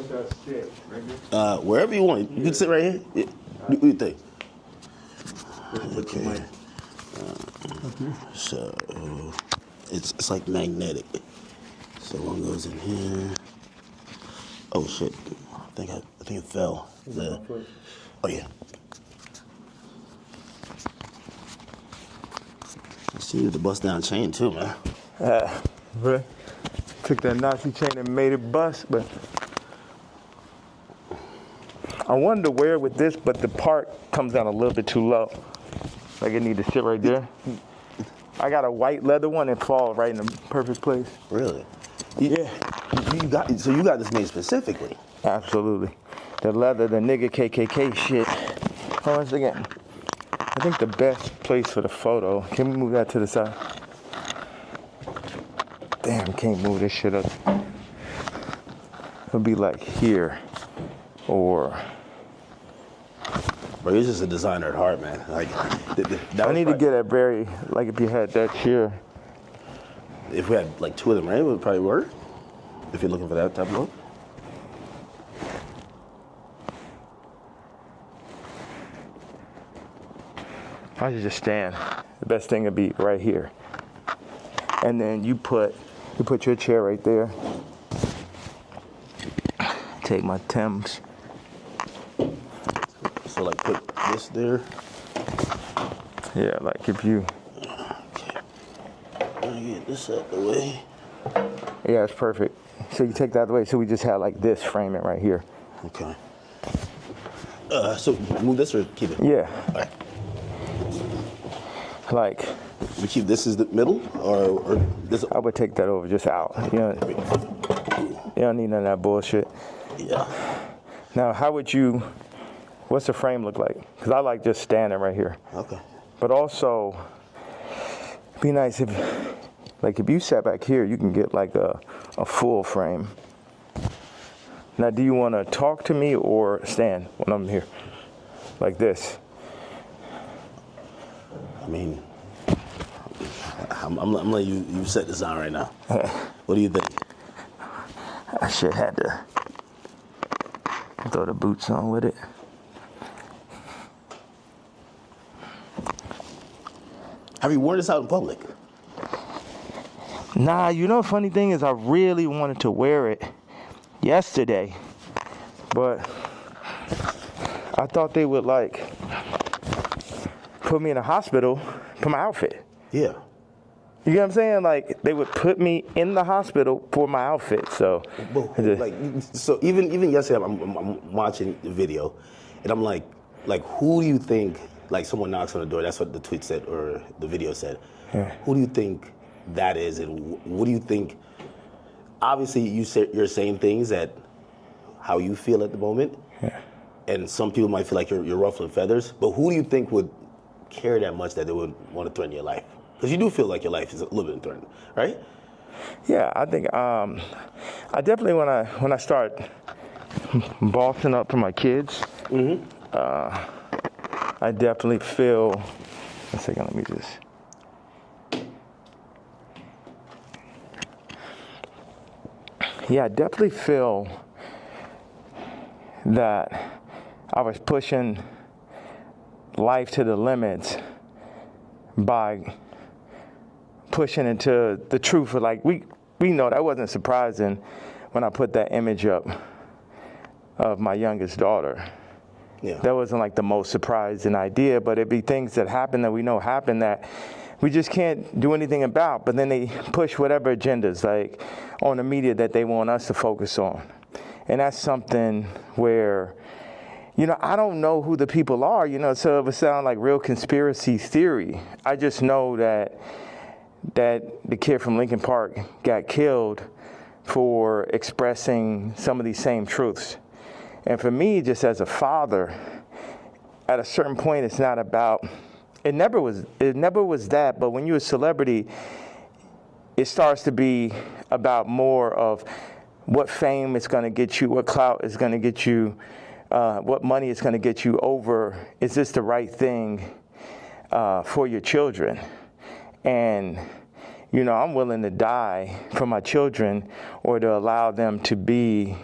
should I sit? Right here? Wherever you want. You can sit right here. Yeah. What do you think? Okay. So it's like magnetic. So one goes in here. Oh shit! I think it fell. Oh yeah. I see you the bust down chain too, man. Really? Took that Nazi chain and made it bust, but I wanted to wear it with this, but the part comes down a little bit too low. Like it need to sit right there. I got a white leather one that falls right in the perfect place. Really? Yeah. You got this made specifically. Absolutely. The leather, the nigga KKK shit. Hold on a second. I think the best place for the photo. Can we move that to the side? Damn, can't move this shit up. It'll be like here, or. Bro, you're just a designer at heart, man. Like, I need to get a very, like if you had that here. If we had like two of them, right, it would probably work. If you're looking for that type of look. I should just stand. The best thing would be right here. And then you put your chair right there. Take my Timbs. So like put this there. Yeah, like if you. Okay. Let me get this out the way. Yeah, it's perfect. So you take that out the way. So we just have like this framing right here. Okay. So move this or keep it? Yeah. All right. Like. We keep this as the middle, or this? I would take that over, just out. You don't need none of that bullshit. Yeah. Now, what's the frame look like? Because I like just standing right here. Okay. But also, it'd be nice if you sat back here, you can get like a full frame. Now, do you want to talk to me or stand when I'm here? Like this? I mean, I'm letting you set this on right now. What do you think? I should have to throw the boots on with it. Have you worn this out in public? Nah, funny thing is I really wanted to wear it yesterday, but I thought they would like put me in a hospital for my outfit. Yeah. You get what I'm saying? Like they would put me in the hospital for my outfit. So, so even yesterday, I'm watching the video, and I'm like, who do you think? Like someone knocks on the door. That's what the tweet said or the video said. Yeah. Who do you think that is, and what do you think? Obviously, you're saying things that how you feel at the moment, yeah. And some people might feel like you're ruffling feathers. But who do you think would care that much that they would want to threaten your life? Because you do feel like your life is a little bit threatened, right? Yeah, I think I definitely when I start bossing up for my kids, Mm-hmm. I definitely feel. One second, let me just. Yeah, I definitely feel that I was pushing life to the limits by pushing into the truth. Like we know that wasn't surprising when I put that image up of my youngest daughter. Yeah. That wasn't like the most surprising idea, but it'd be things that happen that we know happen that we just can't do anything about. But then they push whatever agendas like on the media that they want us to focus on. And that's something where, I don't know who the people are, so it would sound like real conspiracy theory. I just know that the kid from Lincoln Park got killed for expressing some of these same truths. And for me, just as a father, at a certain point, it's not about, it never was that, but when you're a celebrity, it starts to be about more of what fame is going to get you, what clout is going to get you, what money is going to get you over, is this the right thing for your children? And, I'm willing to die for my children or to allow them to be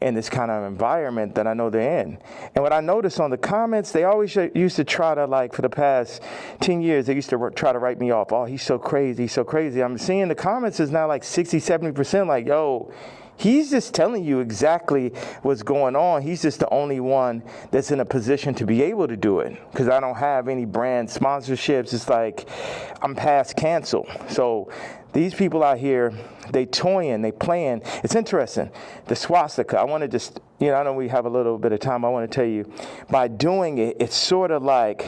in this kind of environment that I know they're in. And what I noticed on the comments, they always used to try to, like, for the past 10 years, they used to try to write me off. Oh, he's so crazy, he's so crazy. I'm seeing the comments is now like 60, 70% like, yo, he's just telling you exactly what's going on. He's just the only one that's in a position to be able to do it, because I don't have any brand sponsorships. It's like I'm past cancel. So these people out here, they toying, they playing. It's interesting. The swastika, I want to just, I know we have a little bit of time. I want to tell you, by doing it, it's sort of like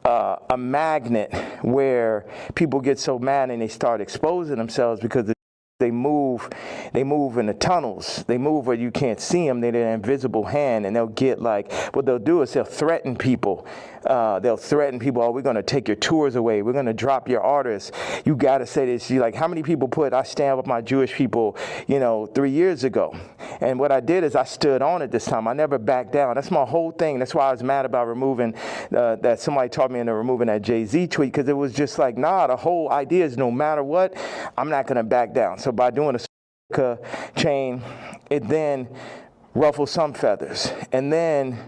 a magnet where people get so mad and they start exposing themselves because they move in the tunnels. They move where you can't see them. They're an invisible hand, and they'll get like, what they'll do is they'll threaten people. Oh, we're going to take your tours away. We're going to drop your artists. You got to say this. You're like, how many people I stand with my Jewish people, 3 years ago? And what I did is I stood on it this time. I never backed down. That's my whole thing. That's why I was mad about removing, that somebody taught me into removing that Jay-Z tweet, because it was just like, nah, the whole idea is no matter what, I'm not going to back down. So by doing a chain, it then ruffled some feathers. And then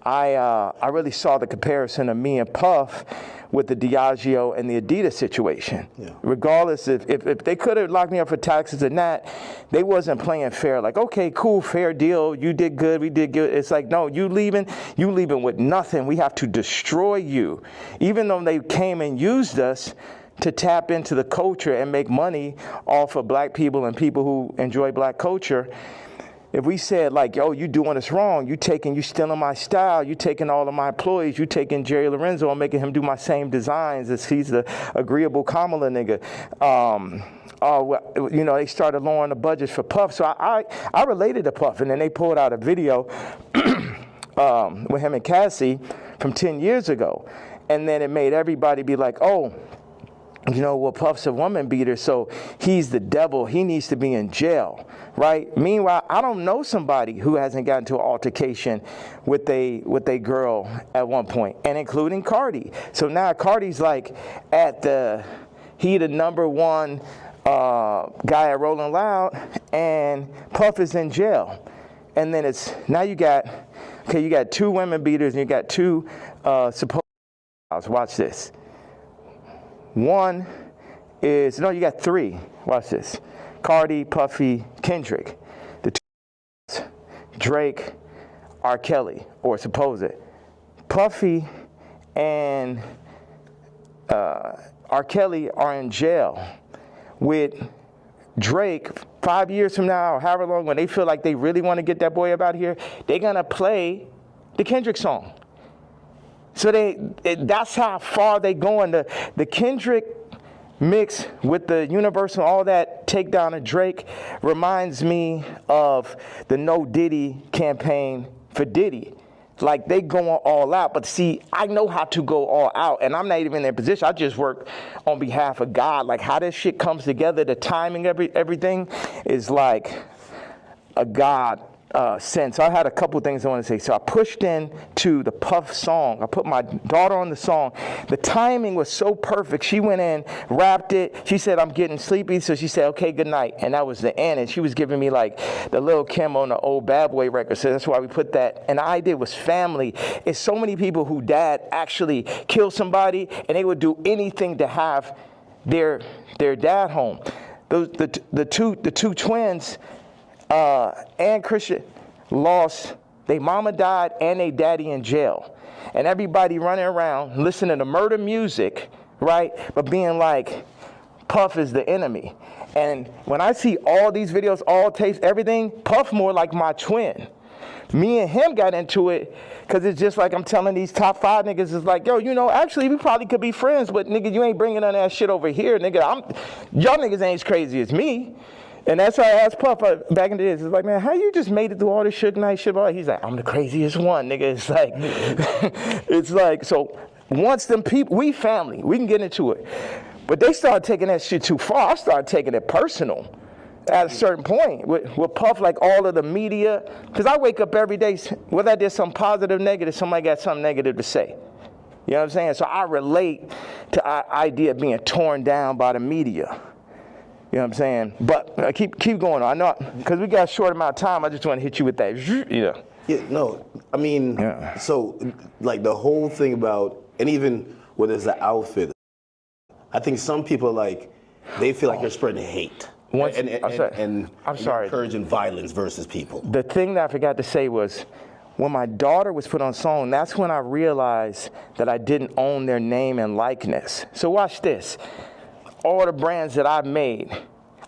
I really saw the comparison of me and Puff with the Diageo and the Adidas situation. Yeah. Regardless, if they could have locked me up for taxes and that, they wasn't playing fair. Like, okay, cool, fair deal. You did good, we did good. It's like, no, you leaving with nothing. We have to destroy you. Even though they came and used us to tap into the culture and make money off of black people and people who enjoy black culture. If we said, like, yo, you doing this wrong, you stealing my style, you taking all of my employees, you taking Jerry Lorenzo and making him do my same designs as he's the agreeable Kamala nigga. They started lowering the budgets for Puff. So I related to Puff, and then they pulled out a video with him and Cassie from 10 years ago. And then it made everybody be like, oh, Puff's a woman beater, so he's the devil. He needs to be in jail, right? Meanwhile, I don't know somebody who hasn't gotten into an altercation with a girl at one point, and including Cardi. So now Cardi's like he the number one guy at Rolling Loud, and Puff is in jail. And then you got two women beaters, and you got two supposed. Watch this. One is, you got three. Watch this. Cardi, Puffy, Kendrick. The two, Drake, R. Kelly, or supposed. Puffy and R. Kelly are in jail with Drake 5 years from now, or however long, when they feel like they really want to get that boy up out here, they're going to play the Kendrick song. So that's how far they going. The Kendrick mix with the Universal, all that takedown of Drake reminds me of the No Diddy campaign for Diddy. Like, they going all out. But see, I know how to go all out, and I'm not even in their position. I just work on behalf of God. Like, how this shit comes together, the timing, everything is like a God sense. I had a couple things I want to say. So I pushed into the Puff song. I put my daughter on the song. The timing was so perfect. She went in, rapped it. She said, I'm getting sleepy. So she said, okay, good night. And that was the end. And she was giving me like the Lil Kim on the old Bad Boy record. So that's why we put that. And the idea was family. It's so many people who dad actually killed somebody, and they would do anything to have their dad home. The two twins, and Christian lost, their mama died and their daddy in jail. And everybody running around listening to murder music, right? But being like, Puff is the enemy. And when I see all these videos, all tapes, everything, Puff more like my twin. Me and him got into it because it's just like I'm telling these top 5 niggas, it's like, yo, actually we probably could be friends, but nigga, you ain't bringing none of that shit over here, nigga. Y'all niggas ain't as crazy as me. And that's why I asked Puff back in the days. It's like, man, how you just made it through all this Suge Knight shit? He's like, I'm the craziest one, nigga. It's like, so once them people, we family, we can get into it. But they started taking that shit too far. I started taking it personal at a certain point with Puff, like all of the media. Because I wake up every day, whether I did something positive, negative, somebody got something negative to say. You know what I'm saying? So I relate to the idea of being torn down by the media. You know what I'm saying? But keep going. I know, because we got a short amount of time, I just want to hit you with that, you know. Yeah, no, I mean, so, like, the whole thing about, and even whether it's the outfit, I think some people, like, they feel like they're spreading hate. And I'm sorry. Encouraging violence versus people. The thing that I forgot to say was, when my daughter was put on song, that's when I realized that I didn't own their name and likeness. So watch this. All the brands that I've made,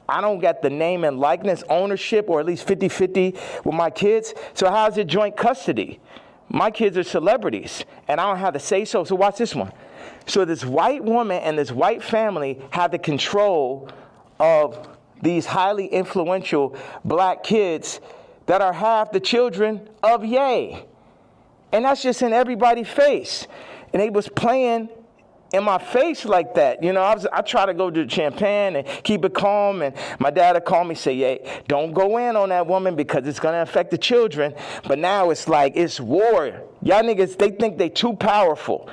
I don't got the name and likeness ownership, or at least 50-50 with my kids. So how's it joint custody? My kids are celebrities, and I don't have to say so. So watch this one. So this white woman and this white family have the control of these highly influential black kids that are half the children of Ye. And that's just in everybody's face. And they was playing in my face like that. You know, I try to go to Champagne and keep it calm, and my dad would call me and say, "Hey, don't go in on that woman because it's going to affect the children." But now it's like, it's war. Y'all niggas, they think they too powerful.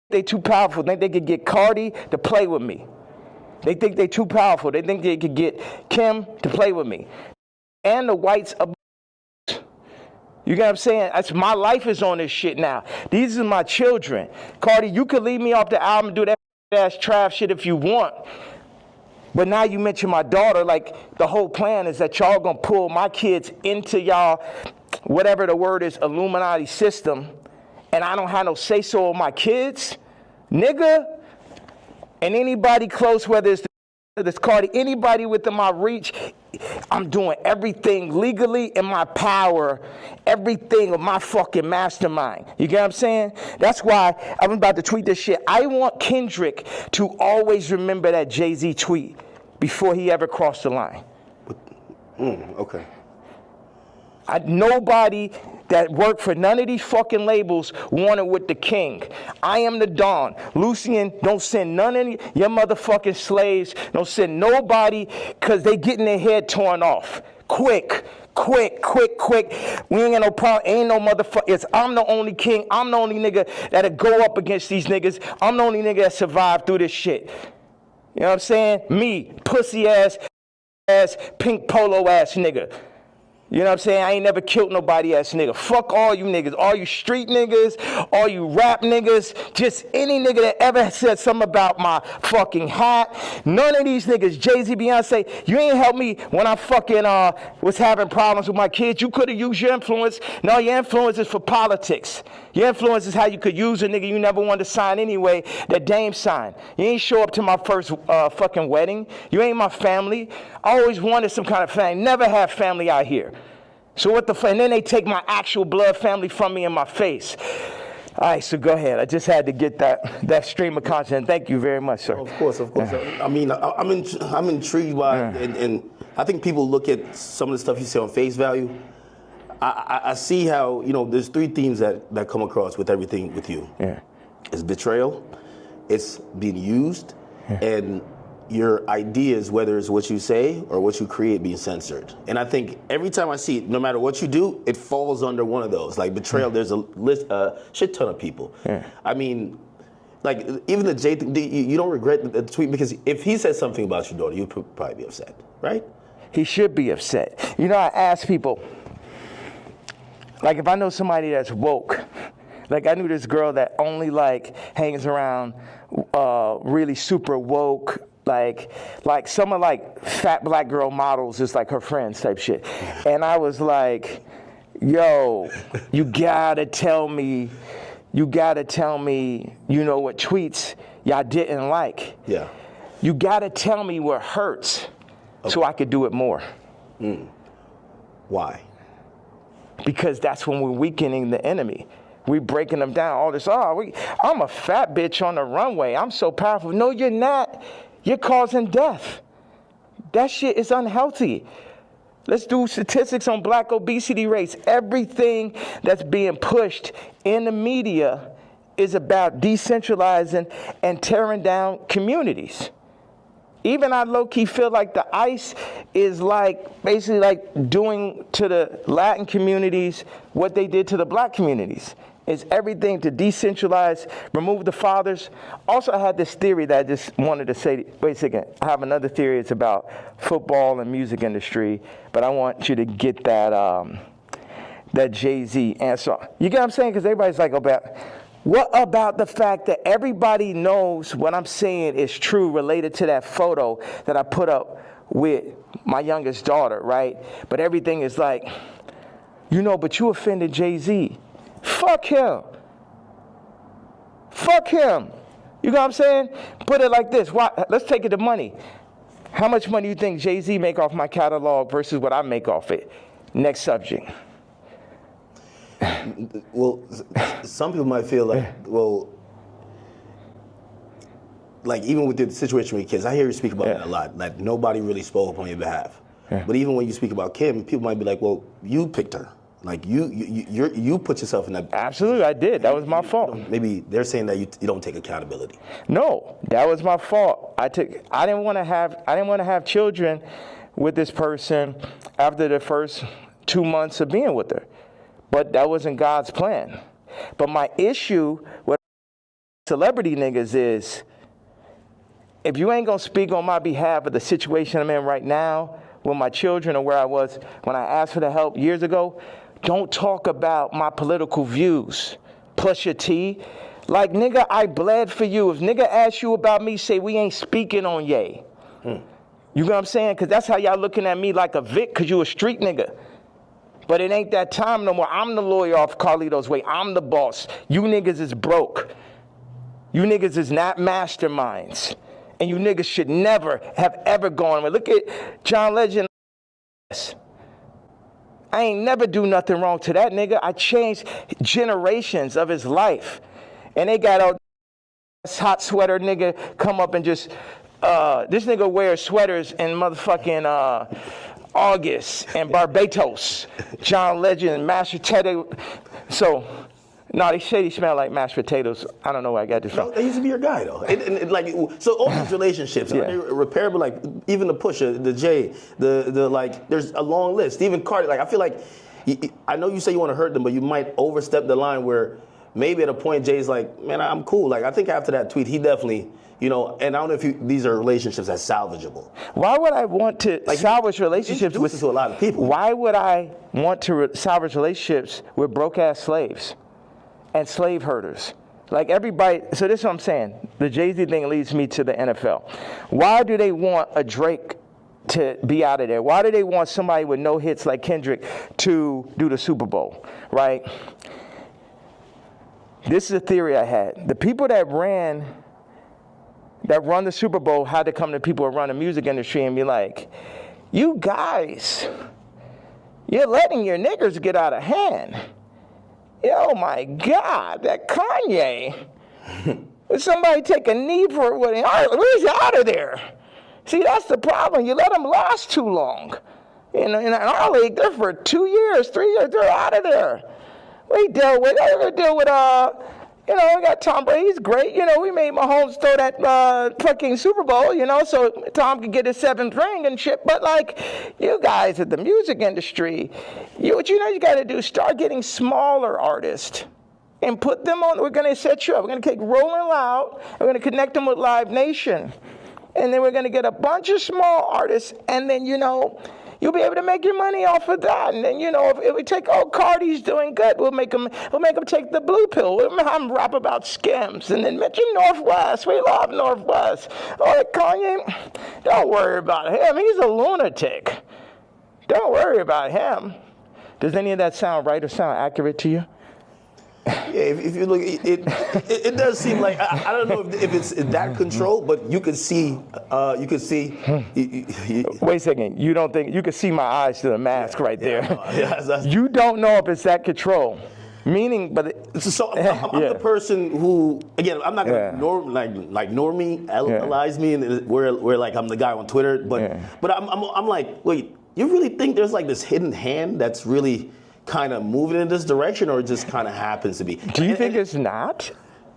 They too powerful. They think they could get Cardi to play with me. They think they too powerful. They think they could get Kim to play with me. And the whites are. You get what I'm saying? My life is on this shit now. These are my children. Cardi, you could leave me off the album and do that ass trap shit if you want. But now you mention my daughter, like, the whole plan is that y'all gonna pull my kids into y'all, whatever the word is, Illuminati system, and I don't have no say-so on my kids? Nigga. And anybody close, whether it's this Cardi, anybody within my reach, I'm doing everything legally in my power, everything of my fucking mastermind. You get what I'm saying? That's why I'm about to tweet this shit. I want Kendrick to always remember that Jay-Z tweet before he ever crossed the line. Okay. Nobody that worked for none of these fucking labels wanted with the king. I am the Don. Lucian, don't send none of your motherfucking slaves. Don't send nobody, because they getting their head torn off. Quick. We ain't got no problem. Ain't no motherfuckers. I'm the only king. I'm the only nigga that'll go up against these niggas. I'm the only nigga that survived through this shit. You know what I'm saying? Me, pussy ass, pink polo ass nigga. You know what I'm saying? I ain't never killed nobody ass nigga. Fuck all you niggas. All you street niggas, all you rap niggas, just any nigga that ever said something about my fucking hat. None of these niggas, Jay-Z, Beyonce, you ain't helped me when I fucking was having problems with my kids. You could have used your influence. No, your influence is for politics. Your influence is how you could use a nigga you never wanted to sign anyway, that Dame signed. You ain't show up to my first fucking wedding. You ain't my family. I always wanted some kind of family. Never had family out here. So what the fuck? And then they take my actual blood family from me in my face. All right, so go ahead. I just had to get that stream of content. Thank you very much, sir. Of course. I mean, I'm intrigued by, and I think people look at some of the stuff you say on face value. I see how, you know, there's three themes that come across with everything with you. Yeah. It's betrayal, it's being used, and your ideas, whether it's what you say or what you create, being censored. And I think every time I see it, no matter what you do, it falls under one of those. Like betrayal, there's a shit ton of people. Yeah. I mean, like even the Jay, you don't regret the tweet, because if he said something about your daughter, you'd probably be upset, right? He should be upset. You know, I ask people, like if I know somebody that's woke, like I knew this girl that only like hangs around really super woke, like some of like fat black girl models is like her friends type shit. And I was like, yo, you gotta tell me, you know what tweets y'all didn't like. Yeah. You gotta tell me what hurts so I could do it more. Why? Because that's when we're weakening the enemy. We breaking them down. All this, I'm a fat bitch on the runway. I'm so powerful. No, you're not. You're causing death. That shit is unhealthy. Let's do statistics on black obesity rates. Everything that's being pushed in the media is about decentralizing and tearing down communities. Even I low-key feel like the ICE is like basically like doing to the Latin communities what they did to the black communities. is everything to decentralize, remove the fathers. Also, I had this theory that I just wanted to say, wait a second, I have another theory. It's about football and music industry, but I want you to get that Jay-Z answer. You get what I'm saying? Because everybody's like, what about the fact that everybody knows what I'm saying is true related to that photo that I put up with my youngest daughter, right? But everything is like, but you offended Jay-Z. Fuck him. Fuck him. You know what I'm saying? Put it like this. Let's take it to money. How much money do you think Jay-Z make off my catalog versus what I make off it? Next subject. Well, some people might feel like, like even with the situation with kids, I hear you speak about that a lot. Like nobody really spoke up on your behalf. Yeah. But even when you speak about Kim, people might be like, well, you picked her. Like you put yourself in that. Absolutely, I did. That was my fault. Maybe they're saying that you don't take accountability. No, that was my fault. I didn't want to have children with this person after the first 2 months of being with her. But that wasn't God's plan. But my issue with celebrity niggas is, if you ain't gonna speak on my behalf of the situation I'm in right now with my children or where I was when I asked for the help years ago, don't talk about my political views. Plus your T. Like, nigga, I bled for you. If nigga asks you about me, say we ain't speaking on Ye. You know what I'm saying? Because that's how y'all looking at me like a Vic, because you a street nigga. But it ain't that time no more. I'm the lawyer off Carlito's way. I'm the boss. You niggas is broke. You niggas is not masterminds. And you niggas should never have ever gone. Look at John Legend. I ain't never do nothing wrong to that nigga. I changed generations of his life. And they got all this hot sweater nigga come up and just, this nigga wears sweaters in motherfucking, August and Barbados, John Legend, mashed potato. So, no, they say he smell like mashed potatoes. I don't know where I got this from. No, they used to be your guy though. So all these relationships, are they repairable? Like even the Pusha, the Jay, the like. There's a long list. Even Cardi. Like I feel like, I know you say you want to hurt them, but you might overstep the line where maybe at a point Jay's like, man, I'm cool. Like I think after that tweet, he definitely. And I don't know if these are relationships that's salvageable. Why would I want to salvage relationships with to a lot of people? Why would I want to salvage relationships with broke-ass slaves and slave herders? Like everybody, so this is what I'm saying. The Jay-Z thing leads me to the NFL. Why do they want a Drake to be out of there? Why do they want somebody with no hits like Kendrick to do the Super Bowl, right? This is a theory I had. The people that run the Super Bowl had to come to people who run the music industry and be like, you guys, you're letting your niggers get out of hand. Oh my God, that Kanye. Would somebody take a knee for it? Where's he out of there? See, that's the problem. You let them last too long. In our league, they're for 2 years, 3 years, they're out of there. We deal with, we got Tom Brady. He's great. We made Mahomes throw that fucking Super Bowl, so Tom could get his 7th ring and shit. But, you guys at the music industry, what you got to do, start getting smaller artists and put them on. We're going to set you up. We're going to take Rolling Loud. We're going to connect them with Live Nation. And then we're going to get a bunch of small artists. And then, you'll be able to make your money off of that. And then, if we take, Cardi's doing good, we'll make them take the blue pill. We'll have them rap about Skims. And then mention Northwest. We love Northwest. Kanye, don't worry about him. He's a lunatic. Don't worry about him. Does any of that sound right or sound accurate to you? Yeah, if you look, it does seem like I don't know if it's that control, but you could see. Wait a second. You don't think you could see my eyes through the mask right there? Yeah, you don't know if it's that control. Meaning, but I'm the person who, again, I'm not gonna normalize me and where like I'm the guy on Twitter, but I'm like, wait, you really think there's like this hidden hand that's really kind of moving in this direction, or it just kind of happens to be? Do you think it's not?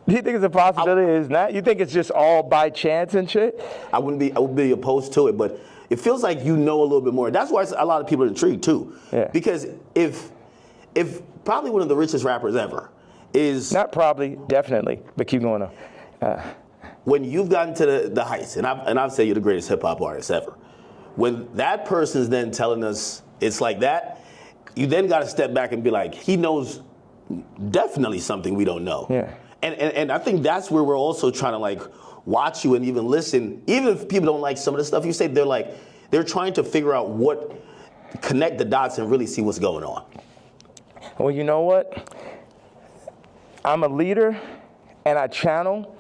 Do you think it's a possibility it's not? You think it's just all by chance and shit? I would be opposed to it, but it feels like a little bit more. That's why a lot of people are intrigued too. Yeah. Because if probably one of the richest rappers ever, is not probably, definitely, but keep going on. When you've gotten to the heights, and I've said you're the greatest hip hop artist ever. When that person's then telling us it's like that, you then got to step back and be like, he knows definitely something we don't know. Yeah. And I think that's where we're also trying to like watch you and even listen. Even if people don't like some of the stuff you say, they're trying to figure out connect the dots and really see what's going on. Well, you know what? I'm a leader and I channel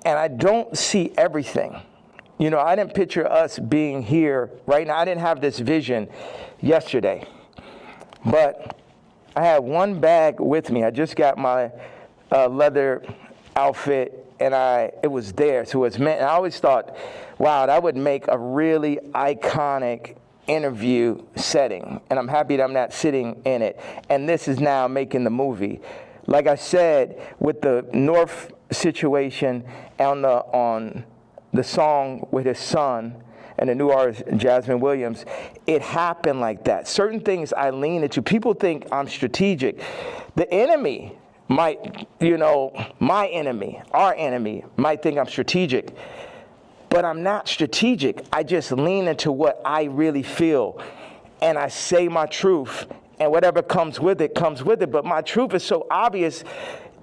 and I don't see everything. You know, I didn't picture us being here right now. I didn't have this vision yesterday. But I had one bag with me. I just got my leather outfit, and it was there. So it was meant. And I always thought, wow, that would make a really iconic interview setting. And I'm happy that I'm not sitting in it. And this is now making the movie. Like I said, with the North situation on the song with his son and the new artist, Jasmine Williams, it happened like that. Certain things I lean into. People think I'm strategic. The enemy might, my enemy, our enemy, might think I'm strategic. But I'm not strategic. I just lean into what I really feel. And I say my truth. And whatever comes with it, comes with it. But my truth is so obvious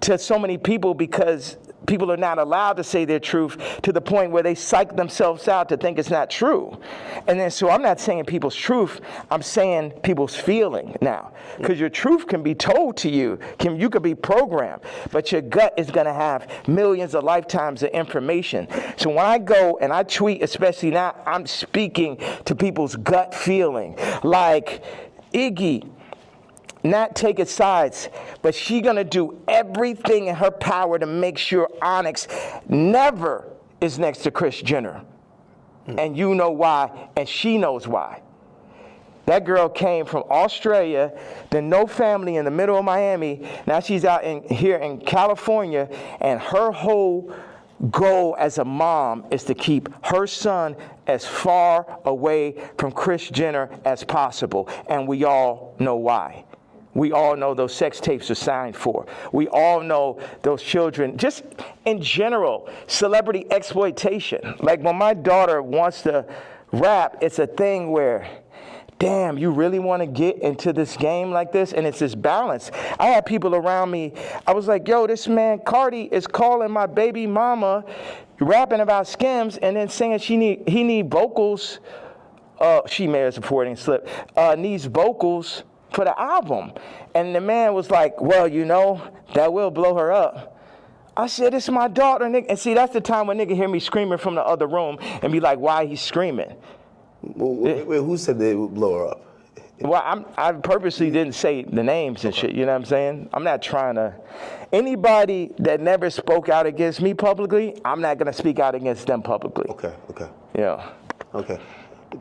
to so many people because people are not allowed to say their truth to the point where they psych themselves out to think it's not true. And then so I'm not saying people's truth, I'm saying people's feeling now. Because your truth can be told to you. You could be programmed. But your gut is going to have millions of lifetimes of information. So when I go and I tweet, especially now, I'm speaking to people's gut feeling. Like Iggy, not taking sides, but she gonna do everything in her power to make sure Onyx never is next to Kris Jenner. And you know why, and she knows why. That girl came from Australia, then no family in the middle of Miami. Now she's out here in California, and her whole goal as a mom is to keep her son as far away from Kris Jenner as possible. And we all know why. We all know those sex tapes are signed for. We all know those children, just in general, celebrity exploitation. Like when my daughter wants to rap, it's a thing where, damn, you really want to get into this game like this? And it's this balance. I had people around me, I was like, yo, this man Cardi is calling my baby mama, rapping about Skims, and then saying he need vocals. She may have supporting slip. Needs vocals for the album. And the man was like, well, that will blow her up. I said, it's my daughter, nigga. And see, that's the time when nigga hear me screaming from the other room and be like, why he's screaming? Wait, who said they would blow her up? Well, I purposely didn't say the names and shit, you know what I'm saying? I'm not trying to. Anybody that never spoke out against me publicly, I'm not going to speak out against them publicly. Okay. Yeah. Okay.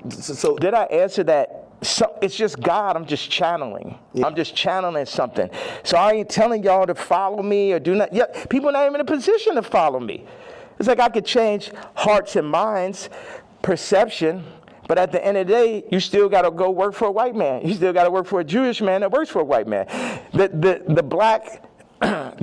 So did I answer that? So it's just God. I'm just channeling. Yeah. I'm just channeling something. So I ain't telling y'all to follow me or do not. Yeah, people are not even in a position to follow me. It's like I could change hearts and minds, perception, but at the end of the day, you still got to go work for a white man. You still got to work for a Jewish man that works for a white man. The black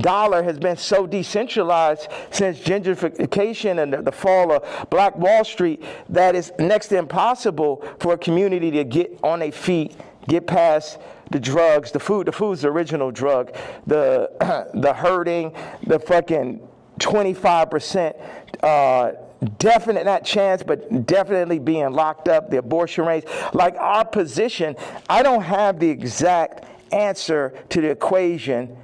dollar has been so decentralized since gentrification and the fall of Black Wall Street that it's next to impossible for a community to get on their feet, get past the drugs, the food. The food's the original drug. The hurting, the fucking 25%, definite, not chance, but definitely being locked up, the abortion rates. Like our position, I don't have the exact answer to the equation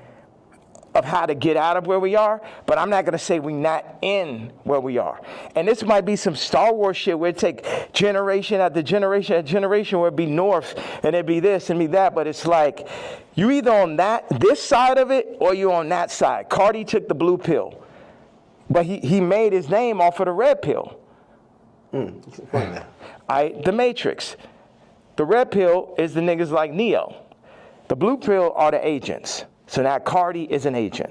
of how to get out of where we are, but I'm not going to say we're not in where we are. And this might be some Star Wars shit where it take generation after generation after generation where it'd be North and it'd be this and be that, but it's like you either on this side of it or you on that side. Cardi took the blue pill, but he made his name off of the red pill. The Matrix. The red pill is the niggas like Neo. The blue pill are the agents. So now Cardi is an agent.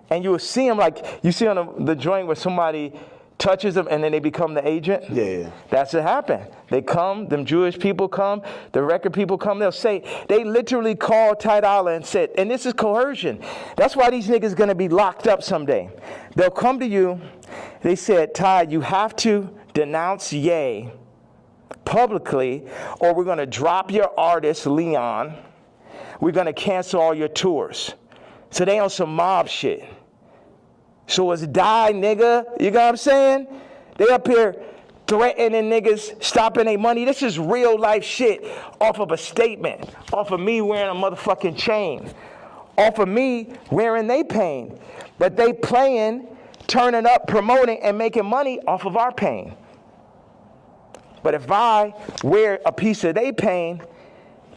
And you will see him like, you see on the joint where somebody touches them, and then they become the agent? Yeah. That's what happened. They come, them Jewish people come, the record people come, they'll say, they literally called Ty Dolla and said, and this is coercion. That's why these niggas gonna be locked up someday. They'll come to you, they said, Ty, you have to denounce Ye publicly, or we're gonna drop your artist, Leon. We're gonna cancel all your tours. So they on some mob shit. So it's die, nigga. You know what I'm saying? They up here threatening niggas, stopping their money. This is real life shit off of a statement, off of me wearing a motherfucking chain, off of me wearing they pain. But they playing, turning up, promoting, and making money off of our pain. But if I wear a piece of they pain,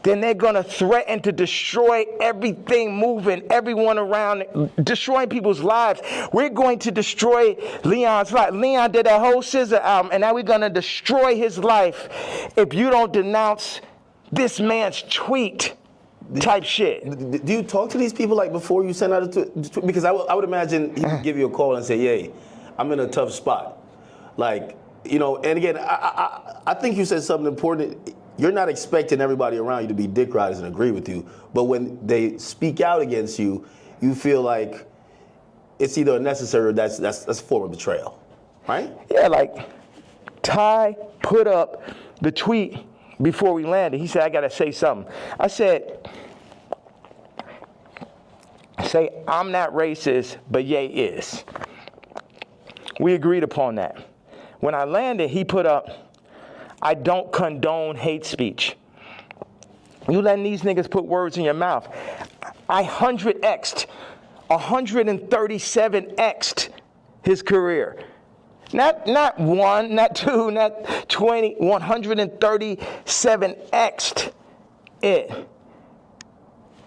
then they're going to threaten to destroy everything moving, everyone around, destroying people's lives. We're going to destroy Leon's life. Leon did that whole SZA album, and now we're going to destroy his life if you don't denounce this man's tweet type shit. Do you talk to these people like before you send out a tweet? Because I would imagine he would give you a call and say, "Yay, I'm in a tough spot." Like, you know, and again, I think you said something important. You're not expecting everybody around you to be dick riders and agree with you, but when they speak out against you, you feel like it's either unnecessary or that's a form of betrayal, right? Yeah, like Ty put up the tweet before we landed. He said, I gotta say something. I said, say I'm not racist, but Ye is. We agreed upon that. When I landed, he put up, I don't condone hate speech. You letting these niggas put words in your mouth. I 137x'd his career. Not one, not two, not 20, 137x'd it.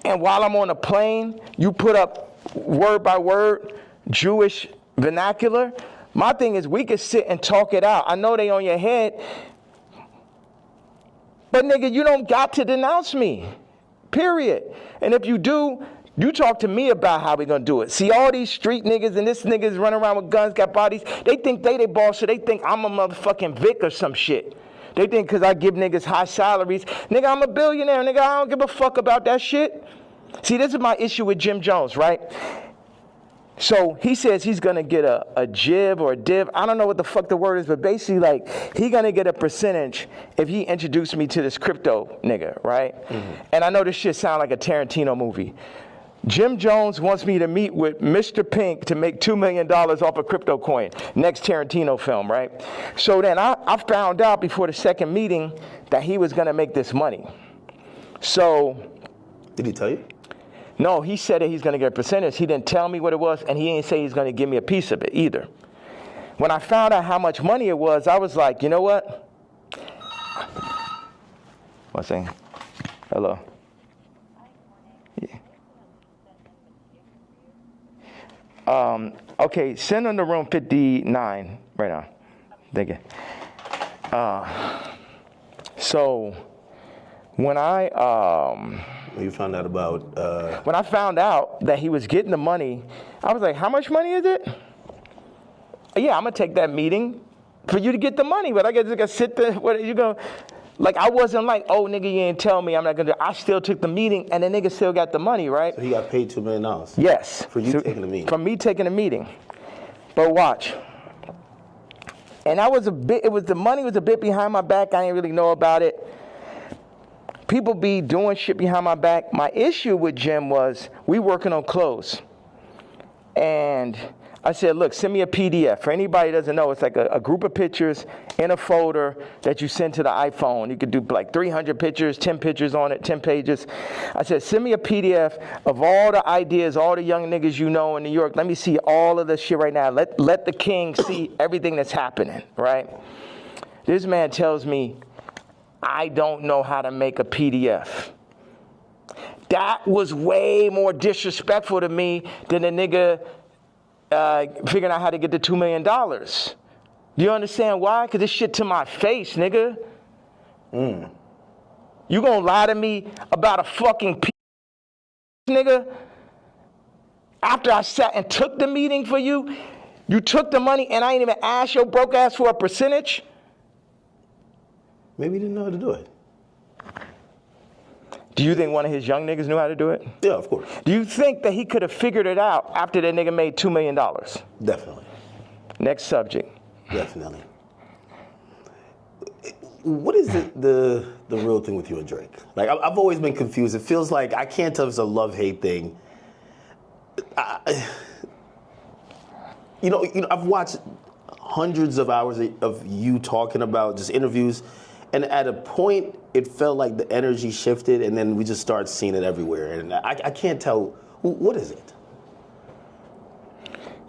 And while I'm on a plane, you put up word by word Jewish vernacular. My thing is we could sit and talk it out. I know they on your head. But nigga, you don't got to denounce me, period. And if you do, you talk to me about how we gonna do it. See all these street niggas and this niggas running around with guns, got bodies, they think they boss, so they think I'm a motherfucking Vic or some shit. They think because I give niggas high salaries, nigga, I'm a billionaire, nigga, I don't give a fuck about that shit. See, this is my issue with Jim Jones, right? So he says he's gonna get a jib or a div. I don't know what the fuck the word is, but basically like he gonna get a percentage if he introduced me to this crypto nigga, right? Mm-hmm. And I know this shit sound like a Tarantino movie. Jim Jones wants me to meet with Mr. Pink to make $2 million off a crypto coin. Next Tarantino film, right? So then I found out before the second meeting that he was gonna make this money. So. Did he tell you? No, he said that he's going to get a percentage. He didn't tell me what it was, and he didn't say he's going to give me a piece of it either. When I found out how much money it was, I was like, you know what? One second. Hello. Yeah. Okay, send in the room 59 right now. Thank you. So when You found out about... When I found out that he was getting the money, I was like, how much money is it? Yeah, I'm going to take that meeting for you to get the money, but I got to sit there. What are you going to... Like, I wasn't like, oh, nigga, you didn't tell me I'm not going to... I still took the meeting, and the nigga still got the money, right? So he got paid $2 million? Yes. For you taking the meeting? For me taking the meeting. But watch. And the money was a bit behind my back. I didn't really know about it. People be doing shit behind my back. My issue with Jim was we working on clothes. And I said, look, send me a PDF. For anybody who doesn't know, it's like a group of pictures in a folder that you send to the iPhone. You could do like 300 pictures, 10 pictures on it, 10 pages. I said, send me a PDF of all the ideas, all the young niggas you know in New York. Let me see all of this shit right now. Let the king see everything that's happening, right? This man tells me, I don't know how to make a PDF. That was way more disrespectful to me than a nigga figuring out how to get the $2 million. Do you understand why? Because this shit to my face, nigga. You gonna lie to me about a fucking nigga? After I sat and took the meeting for you, You took the money and I ain't even asked your broke ass for a percentage? Maybe he didn't know how to do it. Do you think one of his young niggas knew how to do it? Yeah, of course. Do you think that he could have figured it out after that nigga made $2 million? Definitely. Next subject. Definitely. What is the real thing with you and Drake? Like, I've always been confused. It feels like, I can't tell if it's a love-hate thing. I've watched hundreds of hours of you talking about just interviews, and at a point, it felt like the energy shifted, and then we just started seeing it everywhere. And I can't tell, what is it?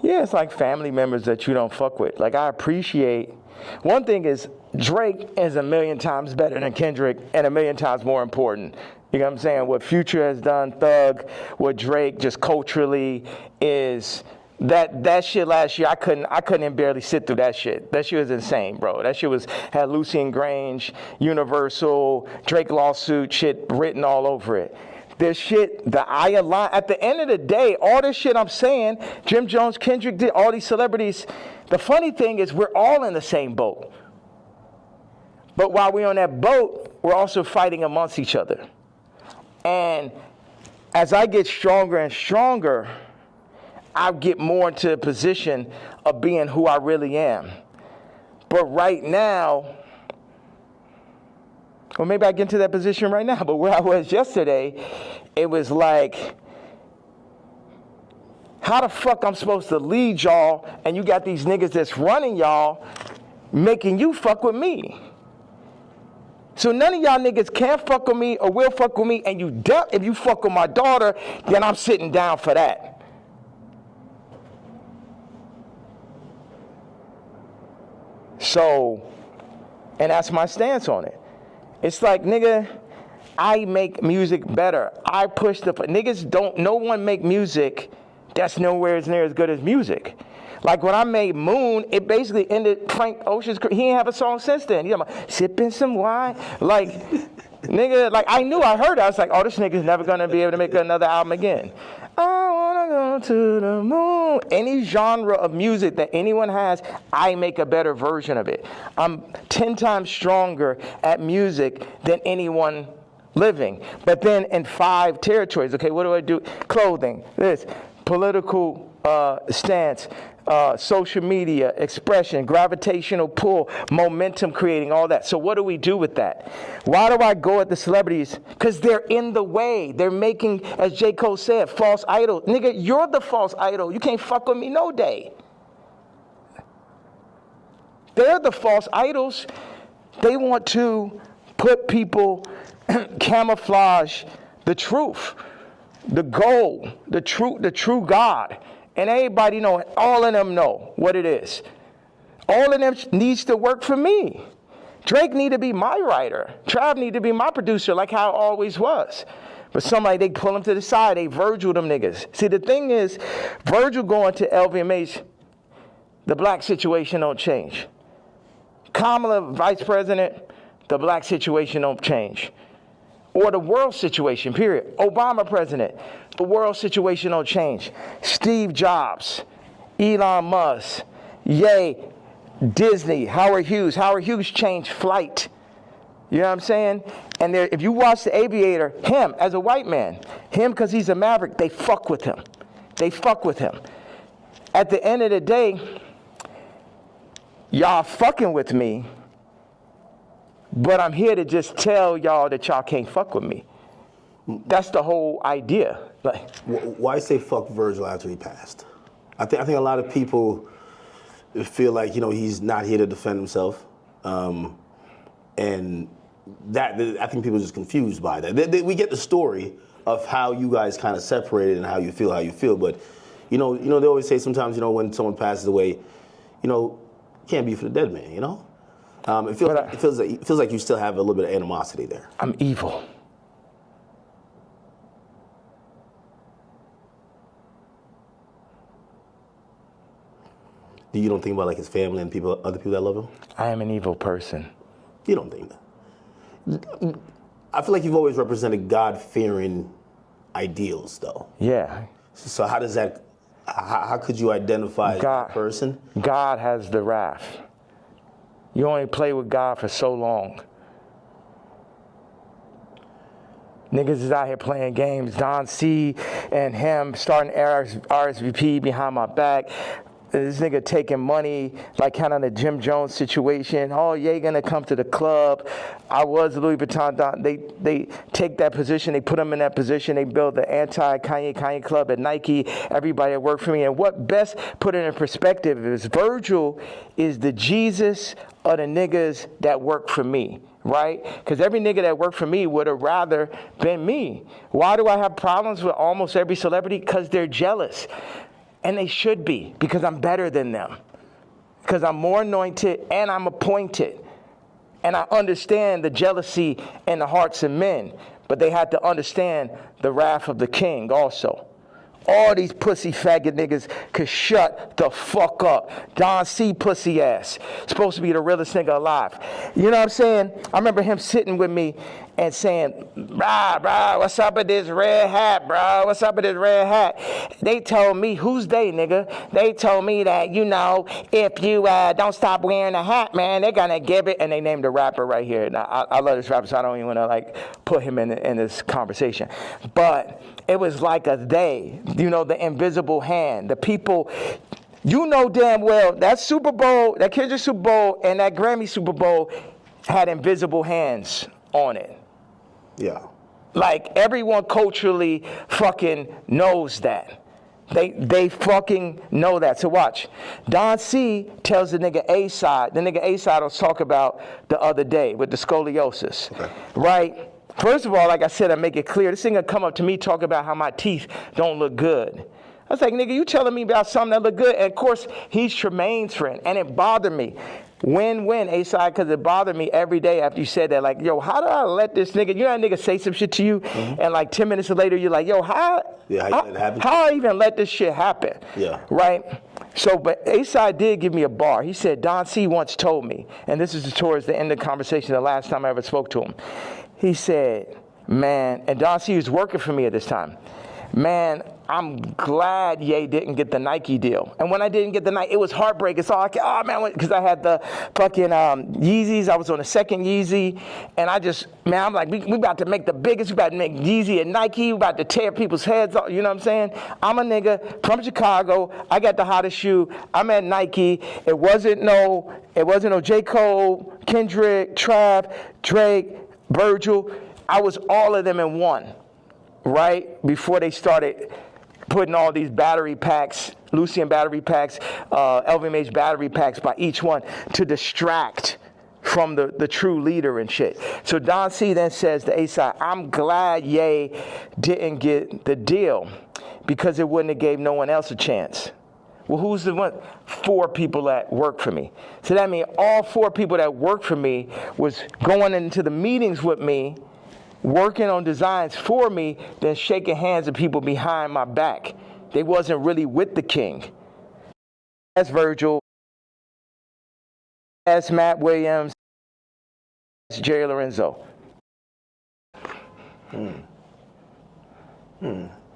Yeah, it's like family members that you don't fuck with. Like, I appreciate, one thing is, Drake is a million times better than Kendrick and a million times more important. You know what I'm saying? What Future has done, Thug, what Drake just culturally is, that shit last year, I couldn't even barely sit through that shit. That shit was insane, bro. That shit had Lucian Grange, Universal, Drake lawsuit shit written all over it. This shit, at the end of the day, all this shit I'm saying, Jim Jones, Kendrick did, all these celebrities, the funny thing is we're all in the same boat. But while we're on that boat, we're also fighting amongst each other. And as I get stronger and stronger, I get more into a position of being who I really am. But right now, or maybe I get into that position right now, but where I was yesterday, it was like, how the fuck I'm supposed to lead y'all, and you got these niggas that's running y'all, making you fuck with me. So none of y'all niggas can fuck with me or will fuck with me, and if you fuck with my daughter, then I'm sitting down for that. So, and that's my stance on it. It's like, nigga, I make music better. I push niggas no one make music that's nowhere near as good as music. Like when I made Moon, it basically ended Frank Ocean's career. He ain't have a song since then. You know, sipping some wine. Like, nigga, like I heard it. I was like, oh, this nigga's never gonna be able to make another album again. I wanna go to the moon. Any genre of music that anyone has, I make a better version of it. I'm 10 times stronger at music than anyone living. But then in 5 territories, okay, what do I do? Clothing, this, political stance, social media, expression, gravitational pull, momentum creating, all that. So what do we do with that? Why do I go at the celebrities? Because they're in the way. They're making, as J. Cole said, false idol. Nigga, you're the false idol. You can't fuck with me no day. They're the false idols. They want to put people, camouflage the truth, the goal, the true God. And everybody know, all of them know what it is. All of them needs to work for me. Drake need to be my writer. Trav need to be my producer, like how it always was. But somebody, they pull him to the side, they Virgil them niggas. See, the thing is, Virgil going to LVMH, the black situation don't change. Kamala, vice president, the black situation don't change. Or the world situation, period. Obama president, the world situation don't change. Steve Jobs, Elon Musk, Ye, Disney, Howard Hughes. Howard Hughes changed flight. You know what I'm saying? And if you watch The Aviator, him as a white man, him because he's a maverick, they fuck with him. They fuck with him. At the end of the day, y'all fucking with me, but I'm here to just tell y'all that y'all can't fuck with me. That's the whole idea. Like, why say fuck Virgil after he passed? I think a lot of people feel like, he's not here to defend himself, and that I think people are just confused by that. We get the story of how you guys kind of separated and how you feel, but they always say sometimes when someone passes away, can't be for the dead man, It feels like you still have a little bit of animosity there. I'm evil. You don't think about like his family and other people that love him? I am an evil person. You don't think that? I feel like you've always represented God-fearing ideals, though. Yeah. So how does that How could you identify that person? God has the wrath. You only play with God for so long. Niggas is out here playing games. Don C and him starting RSVP behind my back. This nigga taking money, like kind of a Jim Jones situation. Oh, Ye gonna come to the club. I was Louis Vuitton. They take that position. They put him in that position. They build the anti-Kanye club at Nike. Everybody that worked for me. And what best put it in perspective is Virgil is the Jesus of the niggas that work for me. Right? Because every nigga that worked for me would have rather been me. Why do I have problems with almost every celebrity? Because they're jealous. And they should be, because I'm better than them. Because I'm more anointed and I'm appointed. And I understand the jealousy in the hearts of men. But they had to understand the wrath of the king also. All these pussy faggot niggas could shut the fuck up. Don C pussy ass. Supposed to be the realest nigga alive. You know what I'm saying? I remember him sitting with me and saying, brah, what's up with this red hat, bro? What's up with this red hat? They told me, who's they, nigga? They told me that, you know, if you don't stop wearing a hat, man, they're gonna give it. And they named a rapper right here. Now, I love this rapper, so I don't even wanna like put him in this conversation. But it was like a they, you know, the invisible hand, the people. You know damn well that Super Bowl, that Kendrick Super Bowl and that Grammy Super Bowl had invisible hands on it. Yeah. Like everyone culturally fucking knows that. They fucking know that. So watch. Don C tells the nigga A-side. The nigga A-side was talk about the other day with the scoliosis. Okay. Right? First of all, like I said, I make it clear. This nigga come up to me talk about how my teeth don't look good. I was like, nigga, you telling me about something that look good? And of course, he's Tremaine's friend. And it bothered me. Win-win, A-side, because it bothered me every day after you said that. Like, yo, how do I let this nigga, you know that nigga say some shit to you, and like 10 minutes later, you're like, yo, how I even let this shit happen? Yeah. Right? So, but A-side did give me a bar. He said, Don C once told me, and this is towards the end of the conversation, the last time I ever spoke to him. He said, man, and Don C was working for me at this time. Man, I'm glad Ye didn't get the Nike deal. And when I didn't get the Nike, it was heartbreaking. So oh man, because I had the fucking Yeezys. I was on the second Yeezy. And I just, man, I'm like, we about to make the biggest. We about to make Yeezy and Nike. We about to tear people's heads off. You know what I'm saying? I'm a nigga from Chicago. I got the hottest shoe. I'm at Nike. It wasn't no J. Cole, Kendrick, Trav, Drake, Virgil. I was all of them in one. Right before they started putting all these battery packs, Lucian battery packs, LVMH battery packs by each one to distract from the true leader and shit. So Don C then says to A-side, I'm glad Ye didn't get the deal because it wouldn't have gave no one else a chance. Well, who's the one? 4 people that work for me. So that means all 4 people that work for me was going into the meetings with me, working on designs for me, then shaking hands with people behind my back. They wasn't really with the king. That's Virgil. That's Matt Williams. That's Jerry Lorenzo.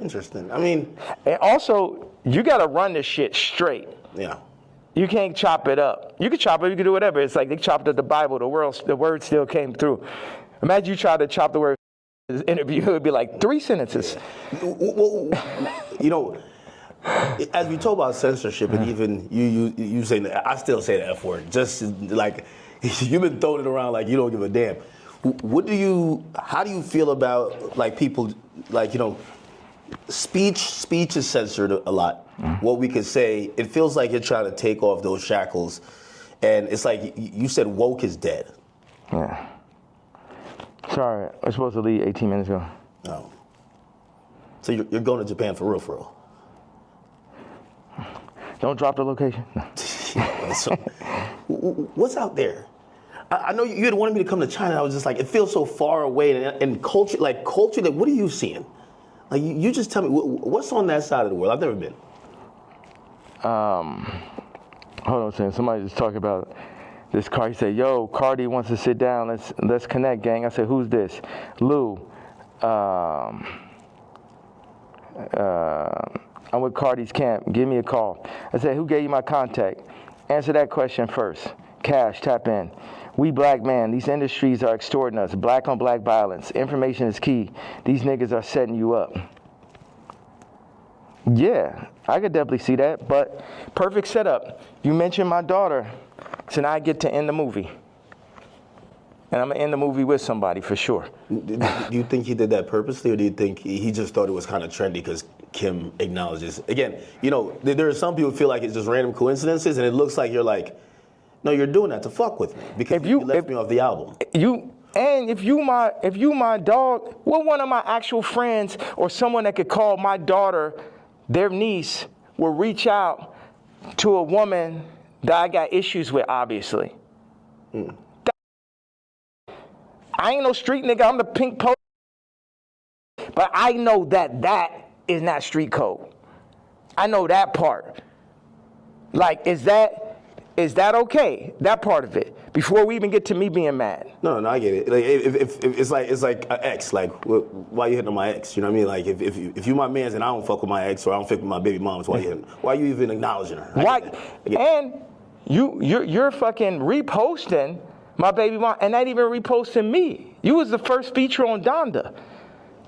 Interesting. I mean, and also, you got to run this shit straight. Yeah. You can't chop it up. You can chop it, you can do whatever. It's like they chopped up the Bible, the word still came through. Imagine you try to chop the word in this interview, it would be like 3 sentences. Well, you know, as we talk about censorship, and even you saying that, I still say the F word. Just like you've been throwing it around like you don't give a damn. How do you feel about like people like, you know, speech is censored a lot. What we could say, it feels like you're trying to take off those shackles, and it's like you said woke is dead. Yeah. Sorry, I was supposed to leave 18 minutes ago. Oh. So you're going to Japan for real? Don't drop the location. No. So, what's out there? I know you had wanted me to come to China. I was just like, it feels so far away. And culture, like what are you seeing? Like, you just tell me, what's on that side of the world? I've never been. Hold on a second. Somebody just talked about this car. He said, yo, Cardi wants to sit down. Let's connect, gang. I said, who's this? Lou. I'm with Cardi's camp. Give me a call. I said, who gave you my contact? Answer that question first. Cash, tap in. We black man, these industries are extorting us. Black on black violence. Information is key. These niggas are setting you up. Yeah, I could definitely see that, but perfect setup. You mentioned my daughter, so now I get to end the movie. And I'm going to end the movie with somebody for sure. Do you think he did that purposely, or do you think he just thought it was kind of trendy because Kim acknowledges? Again, you know, there are some people who feel like it's just random coincidences, and it looks like you're like, no, you're doing that to fuck with me because you left me off the album. If you my dog, what one of my actual friends or someone that could call my daughter their niece will reach out to a woman that I got issues with, obviously. I ain't no street nigga, I'm the pink post. But I know that is not street code. I know that part. Like, is that okay? That part of it. Before we even get to me being mad. No, I get it. Like, if it's like an ex. Like, why you hitting on my ex? You know what I mean? Like, if you my man's and I don't fuck with my ex or I don't fuck with my baby moms, why you hitting? Why you even acknowledging her? Why? And you're fucking reposting my baby mom, and not even reposting me. You was the first feature on Donda.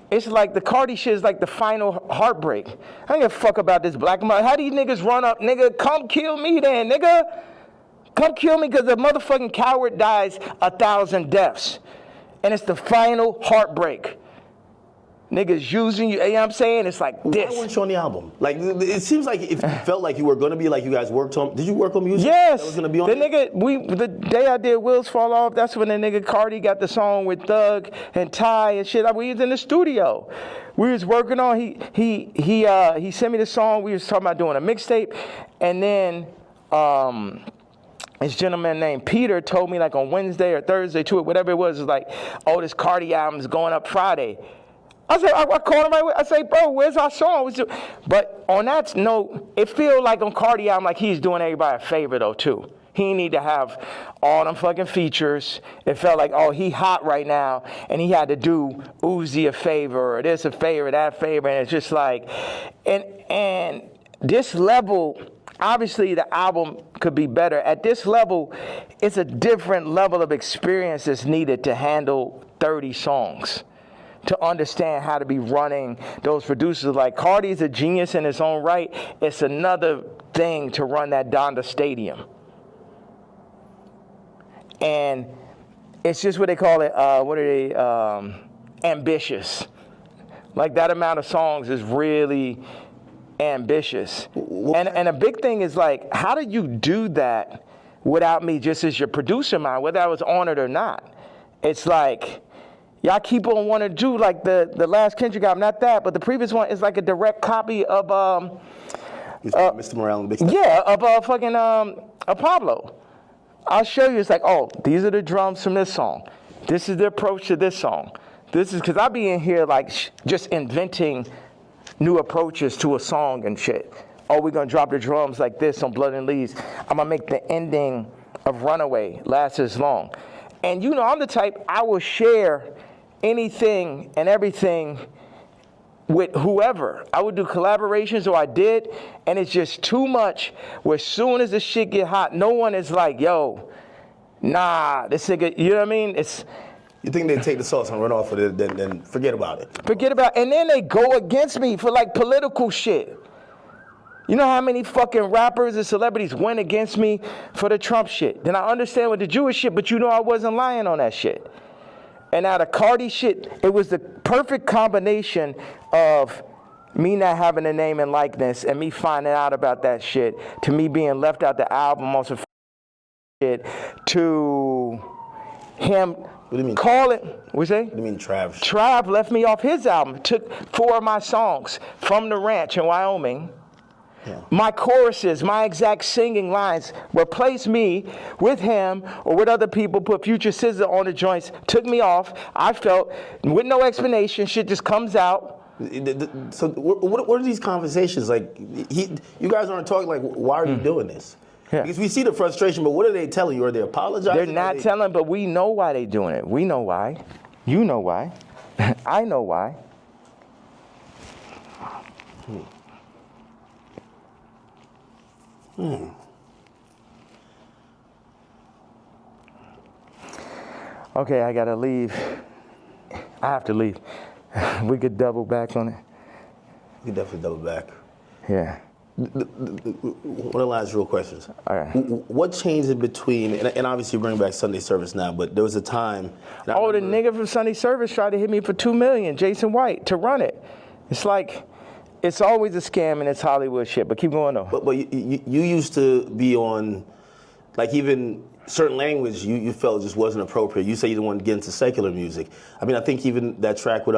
It's like the Cardi shit is like the final heartbreak. I don't give a fuck about this black mother. How these niggas run up, nigga? Come kill me then, nigga. Come kill me because the motherfucking coward dies 1,000 deaths. And it's the final heartbreak. Niggas using you, you know what I'm saying? It's like this. Why weren't you on the album? Like, it seems like if you felt like you were going to be like you guys worked on, did you work on music? Yes. That was going to be on the day I did Wheels Fall Off, that's when the nigga Cardi got the song with Thug and Ty and shit. We was in the studio. We was working on, he sent me the song. We was talking about doing a mixtape. And then, this gentleman named Peter told me like on Wednesday or Thursday, whatever it was like, oh, this Cardi album is going up Friday. I said, I called him right away. I say, bro, where's our song? But on that note, it feels like on Cardi album, like he's doing everybody a favor though too. He need to have all them fucking features. It felt like, oh, he hot right now, and he had to do Uzi a favor, or this a favor, that favor, and it's just like, and this level. Obviously, the album could be better. At this level, it's a different level of experience that's needed to handle 30 songs, to understand how to be running those producers. Like, Cardi's a genius in his own right. It's another thing to run that Donda Stadium. And it's just what they call it, ambitious. Like, that amount of songs is really ambitious. And a big thing is like, how do you do that without me just as your producer mind, whether I was on it or not? It's like, y'all keep on wanting to do like the last Kendrick album, not that, but the previous one is like a direct copy of Mr. Morale and Big Step. Yeah, of Pablo. I'll show you. It's like, oh, these are the drums from this song. This is the approach to this song. This is because I be in here like just inventing new approaches to a song and shit. Oh, we're gonna drop the drums like this on Blood and Leaves. I'm gonna make the ending of Runaway last as long. And you know, I'm the type, I will share anything and everything with whoever. I would do collaborations, or I did, and it's just too much where as soon as the shit get hot, no one is like, yo, nah, this nigga, you know what I mean? You think they take the sauce and run off with it, then forget about it. And then they go against me for like political shit. You know how many fucking rappers and celebrities went against me for the Trump shit? Then I understand with the Jewish shit, but you know I wasn't lying on that shit. And now the Cardi shit, it was the perfect combination of me not having a name and likeness and me finding out about that shit, to me being left out the album on some shit, to him. What do you mean? Call it. What you say? What do you mean, Trav? Trav left me off his album. Took 4 of my songs from the ranch in Wyoming. Yeah. My choruses, my exact singing lines, replaced me with him or with other people, put Future Scissor on the joints, took me off. I felt, with no explanation, shit just comes out. So what are these conversations like? You guys aren't talking like, why are you doing this? Yeah. Because we see the frustration, but what are they telling you? Are they apologizing? They're not telling, but we know why they're doing it. We know why. You know why. I know why. Okay, I gotta leave. I have to leave. We could double back on it. We can definitely double back. Yeah. One of the last real questions. All right. What changed in between, and obviously you bring back Sunday service now, but there was a time. The nigga from Sunday service tried to hit me for $2 million, Jason White, to run it. It's like, it's always a scam and it's Hollywood shit, but keep going though. But you used to be on, like even certain language you felt just wasn't appropriate. You say you didn't want to get into secular music. I mean, I think even that track with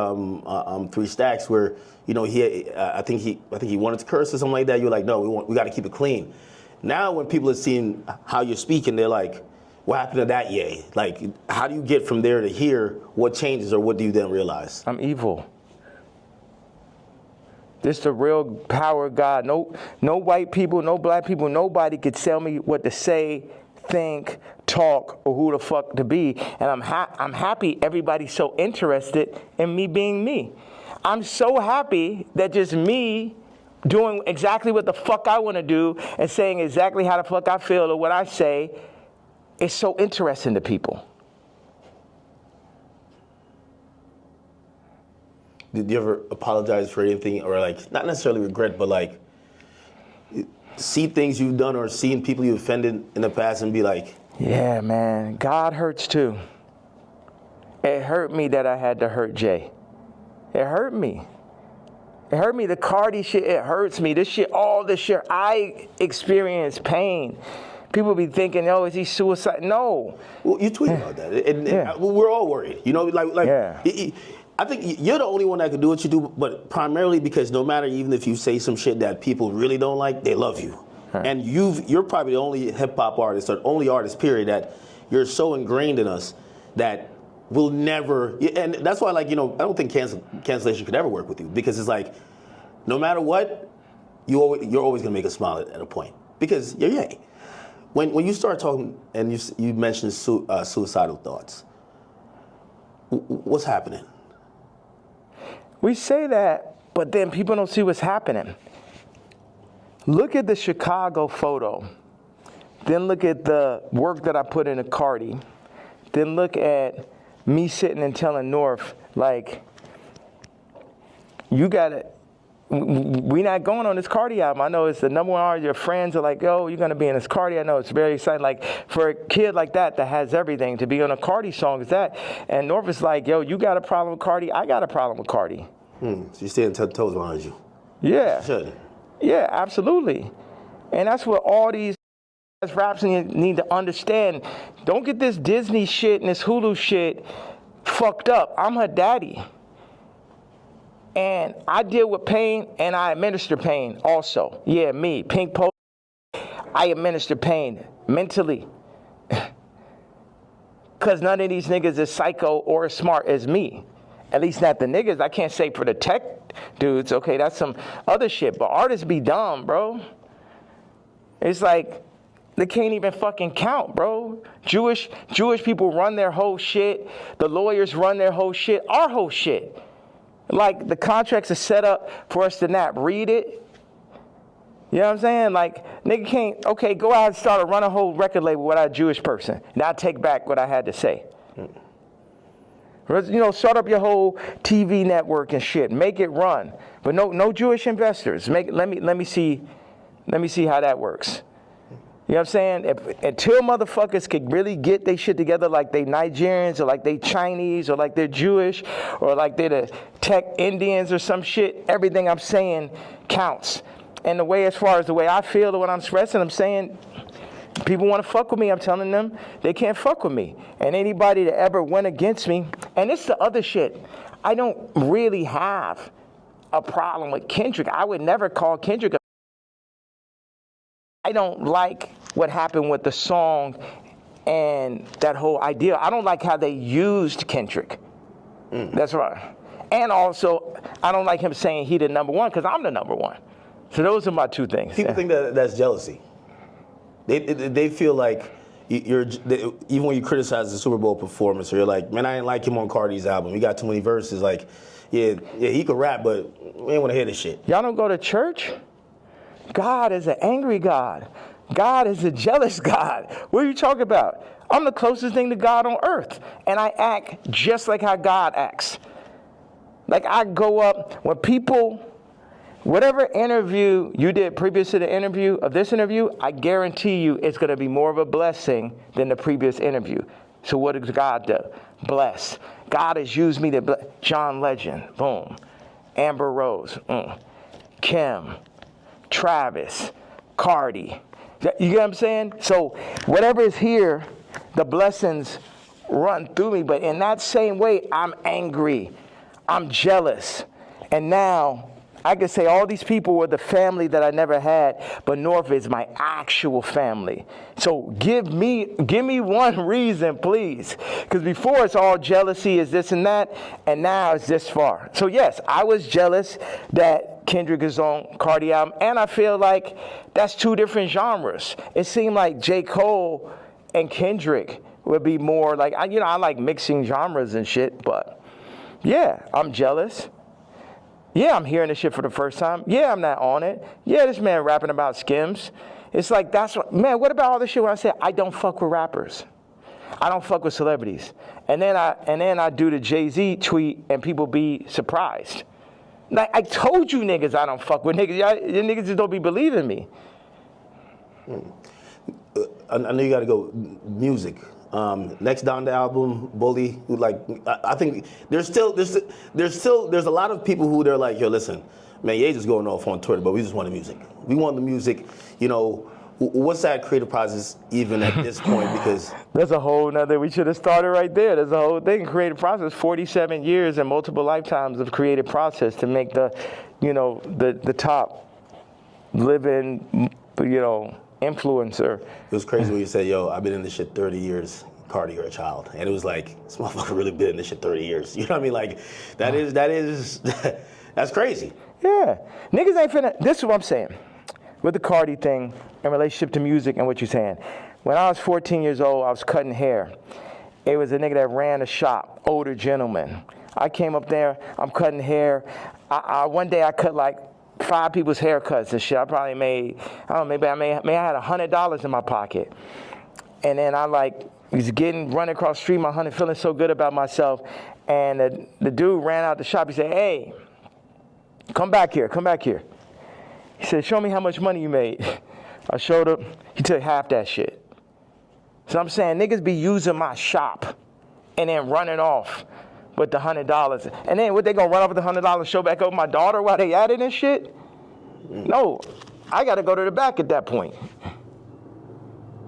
3 Stacks where, you know, I think he wanted to curse or something like that. You're like, no, we got to keep it clean. Now when people are seeing how you're speaking, they're like, what happened to that yay? Like, how do you get from there to here? What changes or what do you then realize? I'm evil. This the real power of God. No white people, no black people, nobody could tell me what to say, think, talk, or who the fuck to be. And I'm happy everybody's so interested in me being me. I'm so happy that just me doing exactly what the fuck I want to do and saying exactly how the fuck I feel or what I say is so interesting to people. Did you ever apologize for anything or like, not necessarily regret, but like see things you've done or seen people you offended in the past and be like, yeah, man, God hurts too. It hurt me that I had to hurt Jay. It hurt me. It hurt me. The Cardi shit, it hurts me. This shit, all this shit, I experience pain. People be thinking, oh, is he suicide? No. Well, you tweeted about that. And we're all worried. You know, I think you're the only one that can do what you do, but primarily because no matter even if you say some shit that people really don't like, they love you. Huh. And you're probably the only hip-hop artist or only artist, period, that you're so ingrained in us that we'll never, and that's why, like, you know, I don't think cancellation could ever work with you because it's like, no matter what, you're always going to make us smile at a point because you're yay. When you start talking and you mentioned suicidal thoughts, what's happening? We say that, but then people don't see what's happening. Look at the Chicago photo. Then look at the work that I put into Cardi. Then look at me sitting and telling North, like, you gotta, we not going on this Cardi album. I know it's the number one artist. Your friends are like, yo, you're gonna be in this Cardi. I know it's very exciting. Like, for a kid like that has everything, to be on a Cardi song is that. And North is like, yo, you got a problem with Cardi? I got a problem with Cardi. So you're staying toes behind you. Yeah. Should. Yeah, absolutely. And that's what all these raps need to understand. Don't get this Disney shit and this Hulu shit fucked up. I'm her daddy. And I deal with pain and I administer pain also. Yeah, me, Pink Post, I administer pain mentally. Because none of these niggas is psycho or as smart as me. At least not the niggas. I can't say for the tech dudes. Okay, that's some other shit. But artists be dumb, bro. It's like they can't even fucking count, bro. Jewish people run their whole shit. The lawyers run their whole shit. Our whole shit. Like, the contracts are set up for us to not read it. You know what I'm saying? Like, nigga can't, okay, go out and run a whole record label without a Jewish person. Now I take back what I had to say. You know, start up your whole TV network and shit. Make it run. But no Jewish investors. Let me see how that works. You know what I'm saying? Until motherfuckers could really get their shit together like they Nigerians or like they Chinese or like they're Jewish or like they're the tech Indians or some shit, everything I'm saying counts. And as far as the way I feel or what I'm expressing, I'm saying people want to fuck with me, I'm telling them they can't fuck with me. And anybody that ever went against me, and it's the other shit, I don't really have a problem with Kendrick. I would never call Kendrick I don't like what happened with the song and that whole idea. I don't like how they used Kendrick. That's right. And also, I don't like him saying he the number one because I'm the number one. So those are my two things. People think that's jealousy. They feel like even when you criticize the Super Bowl performance, or you're like, man, I didn't like him on Cardi's album. He got too many verses. Like, yeah, he could rap, but we ain't want to hear this shit. Y'all don't go to church? God is an angry God. God is a jealous God. What are you talking about? I'm the closest thing to God on earth. And I act just like how God acts. Like I go up, when people, whatever interview you did previous to the interview of this interview, I guarantee you it's going to be more of a blessing than the previous interview. So what does God do? Bless. God has used me to bless. John Legend, boom. Amber Rose, Kim, Travis, Cardi. You get what I'm saying? So whatever is here, the blessings run through me. But in that same way, I'm angry. I'm jealous. And now I could say all these people were the family that I never had, but North is my actual family. So give me one reason, please. Because before it's all jealousy, is this and that, and now it's this far. So yes, I was jealous that Kendrick is on Cardi album, and I feel like that's two different genres. It seemed like J. Cole and Kendrick would be more like, I like mixing genres and shit, but yeah, I'm jealous. Yeah, I'm hearing this shit for the first time. Yeah, I'm not on it. Yeah, this man rapping about Skims. It's like, that's what, man, what about all this shit when I say I don't fuck with rappers? I don't fuck with celebrities. And then I do the Jay-Z tweet and people be surprised. Like, I told you niggas I don't fuck with niggas. You niggas just don't be believing me. I know you got to go music. Next down the album, Bully. Like, I think there's a lot of people who they're like, yo, listen, man, Ye just going off on Twitter, but we just want the music. We want the music. You know, what's that creative process even at this point? Because there's a whole nother. We should have started right there. There's a whole thing. Creative process. 47 years and multiple lifetimes of creative process to make the top living, influencer. It was crazy when you said, yo, I've been in this shit 30 years, Cardi, you're a child. And it was like, this motherfucker really been in this shit 30 years. You know what I mean? Like, that's crazy. Yeah. Niggas ain't finna, this is what I'm saying. With the Cardi thing in relationship to music and what you're saying. When I was 14 years old, I was cutting hair. It was a nigga that ran a shop, older gentleman. I came up there, I'm cutting hair. One day I cut like 5 people's haircuts and shit. I probably made, I don't know, maybe I had $100 in my pocket. And then I was running across the street, my honey, feeling so good about myself. And the dude ran out the shop. He said, hey, come back here. He said, show me how much money you made. I showed him. He took half that shit. So I'm saying niggas be using my shop and then running off with the $100. And then what, they gonna run off with the $100, show back over my daughter while they at it and shit? No, I gotta go to the back at that point.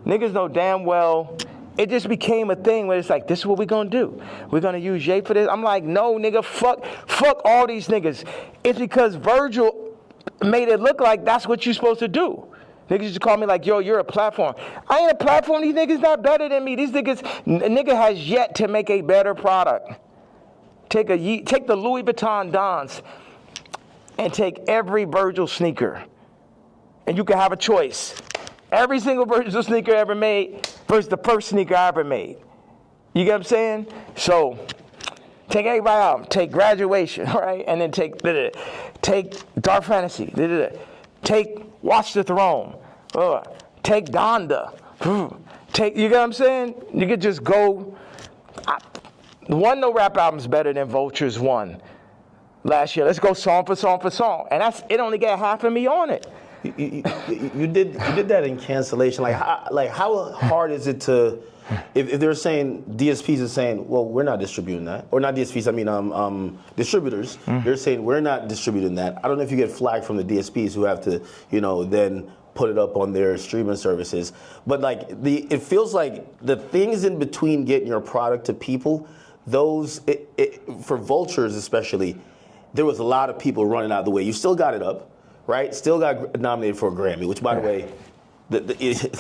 Niggas know damn well, it just became a thing where it's like, this is what we gonna do. We're gonna use Ye for this. I'm like, no, nigga, fuck all these niggas. It's because Virgil made it look like that's what you're supposed to do. Niggas just call me like, yo, you're a platform. I ain't a platform. These niggas not better than me. These nigga has yet to make a better product. Take the Louis Vuitton Dons and take every Virgil sneaker. And you can have a choice. Every single Virgil sneaker ever made versus the first sneaker I ever made. You get what I'm saying? So take everybody out. Take Graduation, right? And then take Dark Fantasy. Take Watch the Throne. Take Donda. You get what I'm saying? You could just go. One No Rap album's better than Vulture's one last year. Let's go song for song for song. And it only got half of me on it. You did that in Cancellation. How hard is it to, if they're saying, DSPs are saying, well, we're not distributing that. Or not DSPs, I mean distributors. They're saying we're not distributing that. I don't know if you get flagged from the DSPs who have to, then put it up on their streaming services. But it feels like the things in between getting your product to people, for Vultures especially, there was a lot of people running out of the way. You still got it up, right? Still got nominated for a Grammy, which, by the way,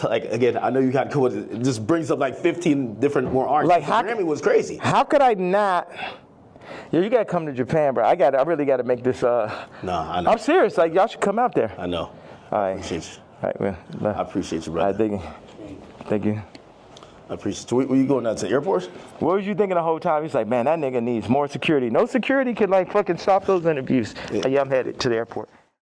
again, I know you got cool. It just brings up 15 different more artists. The Grammy was crazy. How could I not? Yo, you gotta come to Japan, bro. I really gotta make this. No, I know. I'm serious. Y'all should come out there. I know. All right. I appreciate you. All right, man. I appreciate you, brother. All right, thank you. I appreciate you. Were you going out to the airport? What was you thinking the whole time? He's like, man, that nigga needs more security. No security could fucking stop those interviews. Yeah, I'm headed to the airport.